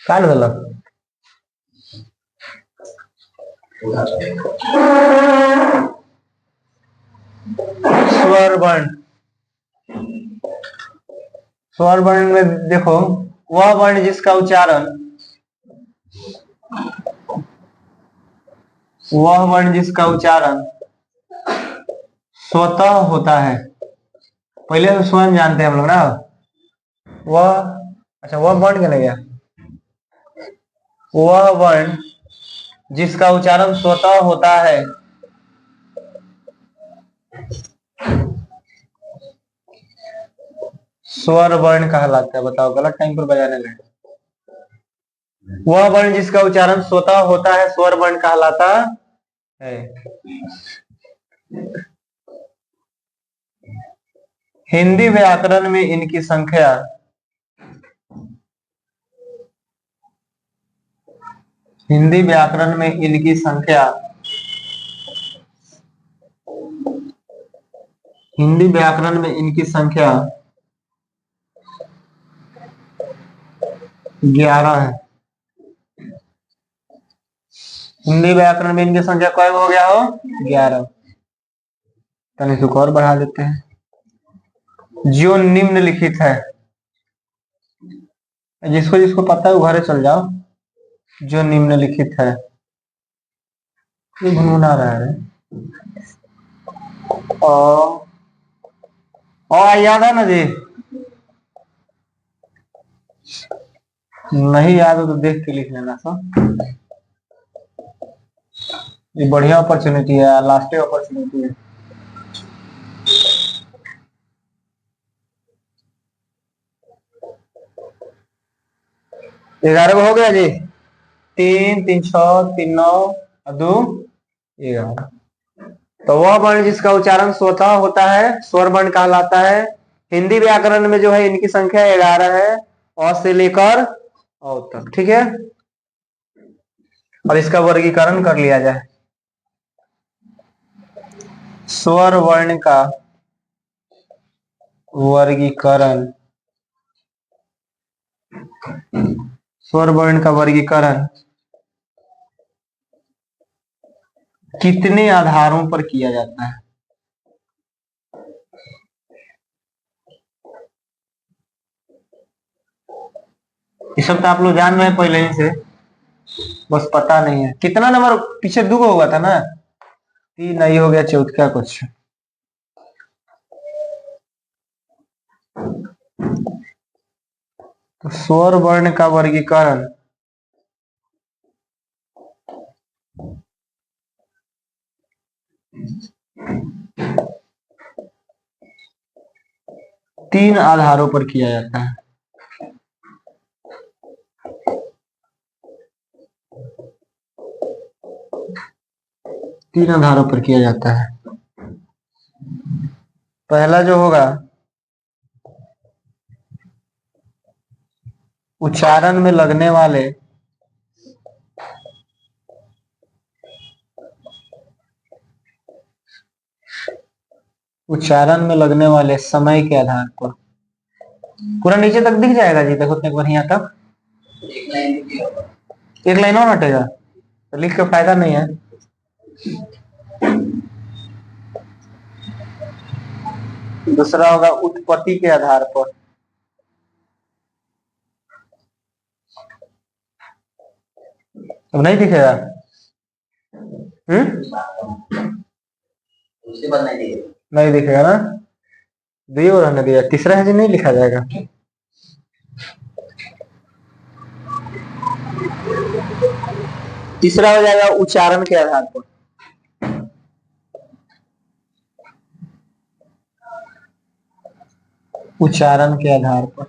काय झालं? स्वर वर्ण। स्वर वर्ण में देखो, वह वर्ण जिसका उच्चारण स्वतः होता है। पहले तो स्वयं जानते हैं हम लोग ना। वह अच्छा, वह वर्ण क्या गया? वह वर्ण जिसका उच्चारण स्वतः होता है स्वर वर्ण कहलाता है। बताओ, गलत टाइम पर बजाने लगे। वह वर्ण जिसका उच्चारण स्वतः होता है स्वर वर्ण कहलाता है। हिंदी व्याकरण में इनकी संख्या हिंदी व्याकरण में इनकी संख्या 11 है। हिंदी व्याकरण में इनकी संख्या कई हो गया हो? 11। चलिए इसको और बढ़ा देते हैं। जो निम्नलिखित है, जिसको जिसको पता है वो घरे चल जाओ। जो निम्नलिखित है, ये गुनगुना रहा है। याद है ना जी? नहीं याद हो तो देख के लिख लेना सब। ये बढ़िया अपॉर्चुनिटी है, लास्ट अपॉर्चुनिटी है। ग्यारह हो गया जी। 3 3 6 3 9 2 11। तो वह वर्ण जिसका उच्चारण स्वतः होता है स्वर वर्ण कहलाता है। हिंदी व्याकरण में जो है इनकी संख्या 11 है, अ से लेकर औ तक। ठीक है, और इसका वर्गीकरण कर लिया जाए। स्वर वर्ण का वर्गीकरण, स्वर वर्ण का वर्गीकरण कितने आधारों पर किया जाता है? ये सब तो आप लोग जान रहे हैं पहले ही से, बस पता नहीं है। कितना नंबर पीछे दुगो हुआ था ना? 3 नहीं हो गया, चौथा कुछ। तो स्वर वर्ण का वर्गीकरण तीन आधारों पर किया जाता है। तीन आधारों पर किया जाता है। पहला जो होगा, उच्चारण में लगने वाले समय के आधार पर। पूरा नीचे तक दिख जाएगा जी, देखो एक बार यहाँ तक। एक लाइन और हटेगा तो लिख के फायदा नहीं है। दूसरा होगा उत्पत्ति के आधार पर। अब नहीं दिखेगा? उसके बाद नहीं दिखेगा ना? दियो रहने दिया। तीसरा है जी, नहीं लिखा जाएगा। तीसरा हो जाएगा उच्चारण के आधार पर। उच्चारण के आधार पर